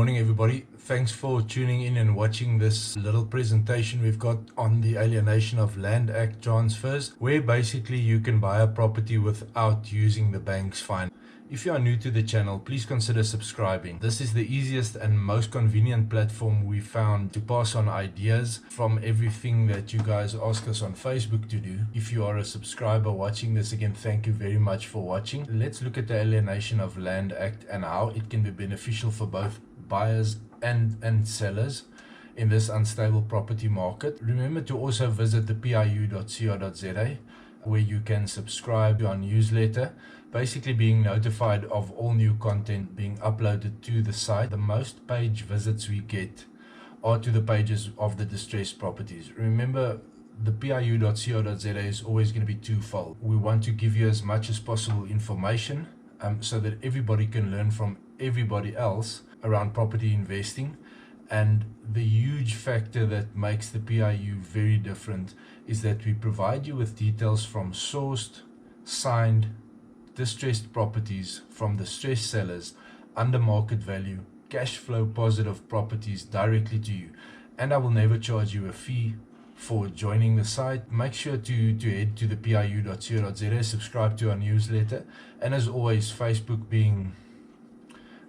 morning, everybody. Thanks for tuning in and watching this little presentation we've got on the Alienation of Land Act transfers, where basically you can buy a property without using the bank's finance. If you are new to the channel, please consider subscribing. This is the easiest and most convenient platform we found to pass on ideas from everything that you guys ask us on Facebook to do. If you are a subscriber watching this, again, thank you very much for watching. Let's look at the Alienation of Land Act and how it can be beneficial for both buyers and sellers in this unstable property market. Remember to also visit the piu.co.za, where you can subscribe to our newsletter, basically being notified of all new content being uploaded to the site. The most page visits we get are to the pages of the distressed properties. Remember, the piu.co.za is always going to be twofold. We want to give you as much as possible information so that everybody can learn from everybody else around property investing. And the huge factor that makes the PIU very different is that we provide you with details from sourced, signed, distressed properties from distressed sellers, under market value, cash flow positive properties directly to you. And I will never charge you a fee for joining the site. Make sure to head to the piu.co.za, subscribe to our newsletter, and as always, Facebook being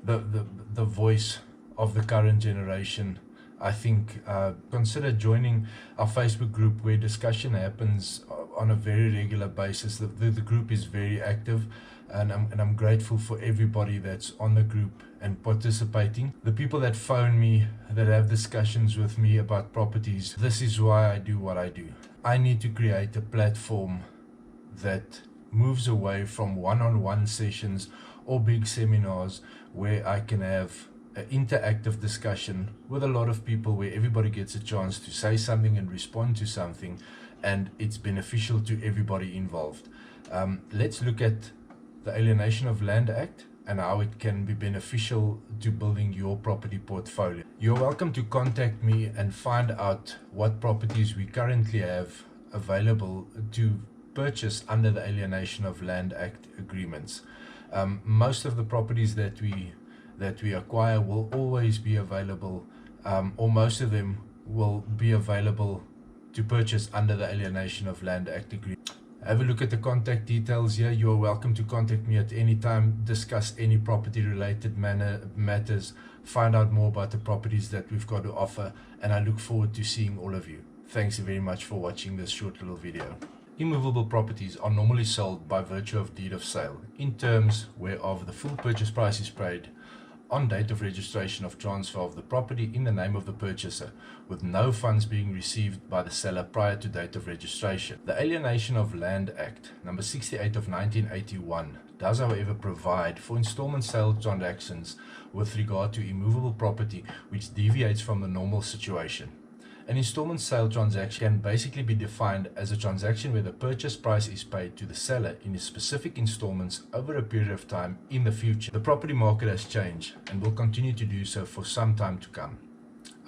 the voice of the current generation, I think consider joining our Facebook group, where discussion happens on a very regular basis. The group is very active, and I'm grateful for everybody that's on the group and participating. The people that phone me, that have discussions with me about properties, this is why I do what I do. I need to create a platform that moves away from one-on-one sessions or big seminars, where I can have an interactive discussion with a lot of people, where everybody gets a chance to say something and respond to something, and it's beneficial to everybody involved. Let's look at the Alienation of Land Act and how it can be beneficial to building your property portfolio. You're welcome to contact me and find out what properties we currently have available to purchase under the Alienation of Land Act agreements. Most of the properties that we acquire will always be available, or most of them will be available to purchase under the Alienation of Land Act agreement. Have a look at the contact details here. You are welcome to contact me at any time, discuss any property related matters, find out more about the properties that we've got to offer, and I look forward to seeing all of you. Thanks very much for watching this short little video. Immovable properties are normally sold by virtue of deed of sale, in terms whereof the full purchase price is paid on date of registration of transfer of the property in the name of the purchaser, with no funds being received by the seller prior to date of registration. The Alienation of Land Act, number 68 of 1981, does however provide for installment sale transactions with regard to immovable property which deviates from the normal situation. An installment sale transaction can basically be defined as a transaction where the purchase price is paid to the seller in specific installments over a period of time in the future. The property market has changed and will continue to do so for some time to come.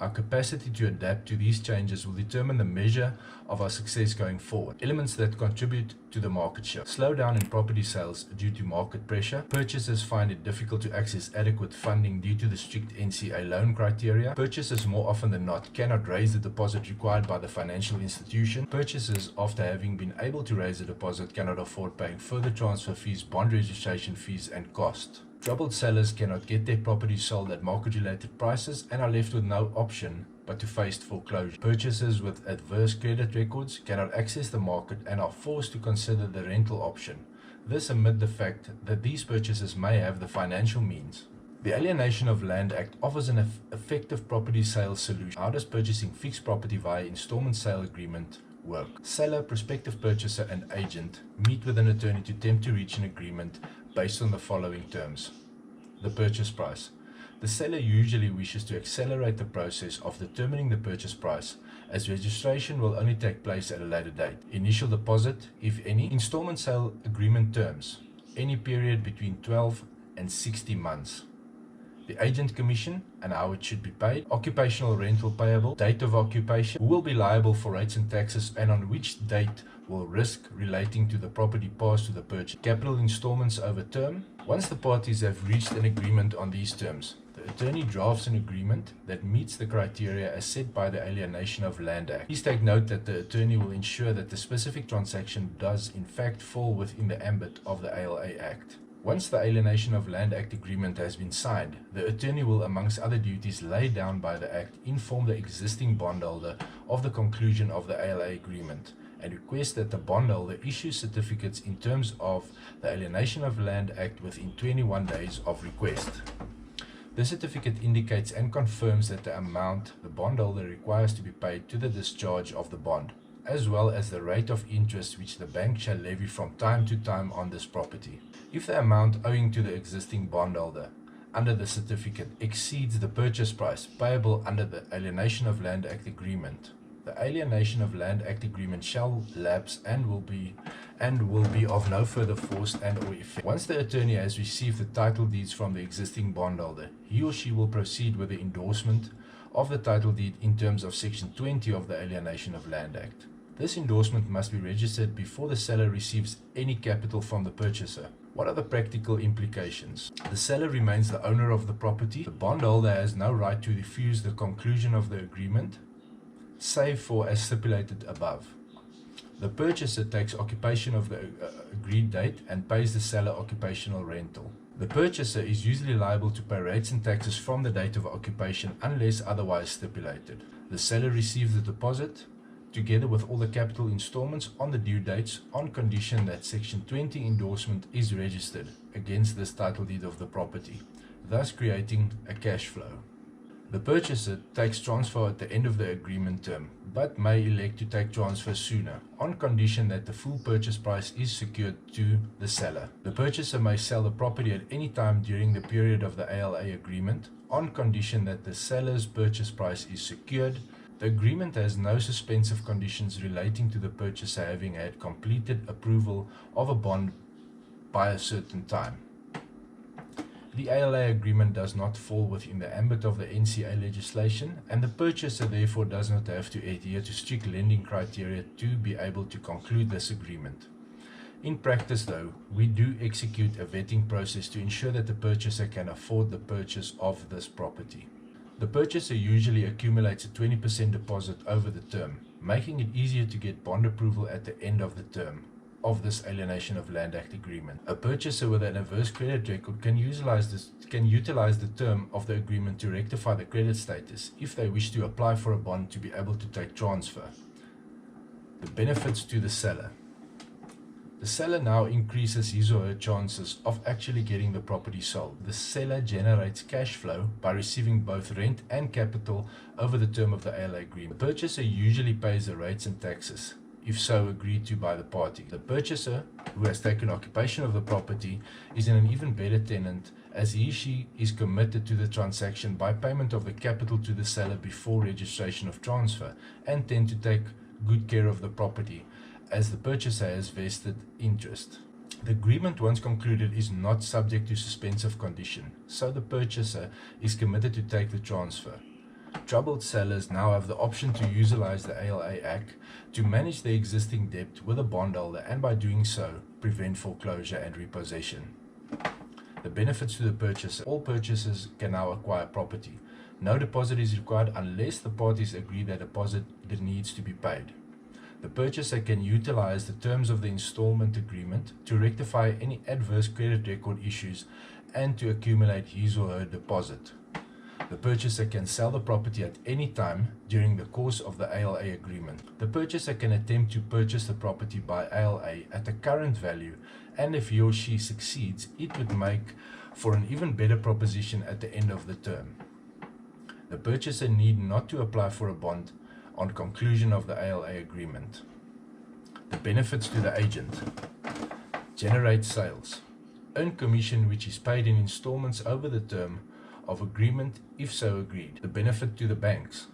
Our capacity to adapt to these changes will determine the measure of our success going forward. Elements that contribute to the market shift: slowdown in property sales due to market pressure. Purchasers find it difficult to access adequate funding due to the strict NCA loan criteria. Purchasers more often than not cannot raise the deposit required by the financial institution. Purchasers, after having been able to raise the deposit, cannot afford paying further transfer fees, bond registration fees, and cost. Troubled sellers cannot get their properties sold at market-related prices and are left with no option but to face foreclosure. Purchasers with adverse credit records cannot access the market and are forced to consider the rental option. This amid the fact that these purchasers may have the financial means. The Alienation of Land Act offers an effective property sales solution. How does purchasing fixed property via installment sale agreement work? Seller, prospective purchaser, and agent meet with an attorney to attempt to reach an agreement based on the following terms. The purchase price. The seller usually wishes to accelerate the process of determining the purchase price, as registration will only take place at a later date. Initial deposit, if any. Installment sale agreement terms: any period between 12 and 60 months. The agent commission and how it should be paid. Occupational rental payable. Date of occupation. Who will be liable for rates and taxes, and on which date will risk relating to the property pass to the purchaser. Capital installments over term. Once the parties have reached an agreement on these terms, the attorney drafts an agreement that meets the criteria as set by the Alienation of Land Act. Please take note that the attorney will ensure that the specific transaction does in fact fall within the ambit of the ALA Act. Once the Alienation of Land Act agreement has been signed, the attorney will, amongst other duties laid down by the Act, inform the existing bondholder of the conclusion of the ALA agreement and request that the bondholder issue certificates in terms of the Alienation of Land Act within 21 days of request. The certificate indicates and confirms that the amount the bondholder requires to be paid to the discharge of the bond, as well as the rate of interest which the bank shall levy from time to time on this property. If the amount owing to the existing bondholder under the certificate exceeds the purchase price payable under the Alienation of Land Act agreement, the Alienation of Land Act agreement shall lapse and will be of no further force and or effect. Once the attorney has received the title deeds from the existing bondholder, he or she will proceed with the endorsement of the title deed in terms of Section 20 of the Alienation of Land Act. This endorsement must be registered before the seller receives any capital from the purchaser. What are the practical implications? The seller remains the owner of the property. The bondholder has no right to refuse the conclusion of the agreement, save for as stipulated above. The purchaser takes occupation of the agreed date and pays the seller occupational rental. The purchaser is usually liable to pay rates and taxes from the date of occupation unless otherwise stipulated. The seller receives the deposit together with all the capital installments on the due dates on condition that Section 20 endorsement is registered against this title deed of the property, thus creating a cash flow. The purchaser takes transfer at the end of the agreement term, but may elect to take transfer sooner, on condition that the full purchase price is secured to the seller. The purchaser may sell the property at any time during the period of the ALA agreement, on condition that the seller's purchase price is secured. The agreement has no suspensive conditions relating to the purchaser having had completed approval of a bond by a certain time. The ALA agreement does not fall within the ambit of the NCA legislation, and the purchaser therefore does not have to adhere to strict lending criteria to be able to conclude this agreement. In practice though, we do execute a vetting process to ensure that the purchaser can afford the purchase of this property. The purchaser usually accumulates a 20% deposit over the term, making it easier to get bond approval at the end of the term of this Alienation of Land Act agreement. A purchaser with an adverse credit record can utilize the term of the agreement to rectify the credit status if they wish to apply for a bond to be able to take transfer. The benefits to the seller. The seller now increases his or her chances of actually getting the property sold. The seller generates cash flow by receiving both rent and capital over the term of the ALA agreement. The purchaser usually pays the rates and taxes, if so agreed to by the party. The purchaser, who has taken occupation of the property, is in an even better tenant as he or she is committed to the transaction by payment of the capital to the seller before registration of transfer, and tend to take good care of the property as the purchaser has vested interest. The agreement, once concluded, is not subject to suspensive condition, so the purchaser is committed to take the transfer. Troubled sellers now have the option to utilize the ALA Act to manage their existing debt with a bondholder, and by doing so, prevent foreclosure and repossession. The benefits to the purchaser. All purchasers can now acquire property. No deposit is required unless the parties agree that a deposit needs to be paid. The purchaser can utilize the terms of the installment agreement to rectify any adverse credit record issues and to accumulate his or her deposit. The purchaser can sell the property at any time during the course of the ALA agreement. The purchaser can attempt to purchase the property by ALA at the current value, and if he or she succeeds, it would make for an even better proposition at the end of the term. The purchaser need not to apply for a bond on conclusion of the ALA agreement. The benefits to the agent. Generate sales. Earn commission which is paid in installments over the term of agreement if so agreed. The benefit to the banks.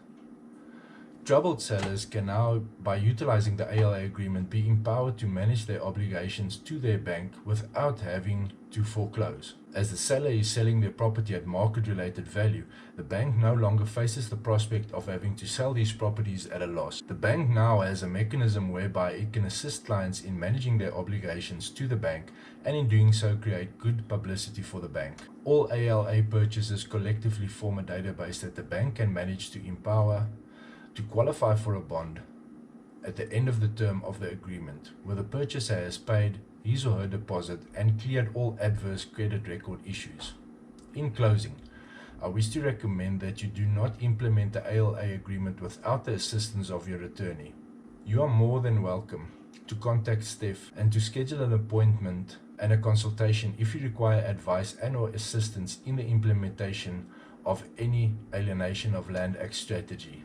Troubled sellers can now, by utilizing the ALA agreement, be empowered to manage their obligations to their bank without having to foreclose. As the seller is selling their property at market-related value, the bank no longer faces the prospect of having to sell these properties at a loss. The bank now has a mechanism whereby it can assist clients in managing their obligations to the bank, and in doing so create good publicity for the bank. All ALA purchases collectively form a database that the bank can manage to empower to qualify for a bond at the end of the term of the agreement, where the purchaser has paid his or her deposit and cleared all adverse credit record issues. In closing, I wish to recommend that you do not implement the ALA agreement without the assistance of your attorney. You are more than welcome to contact Steph and to schedule an appointment and a consultation if you require advice and or assistance in the implementation of any Alienation of Land Act strategy.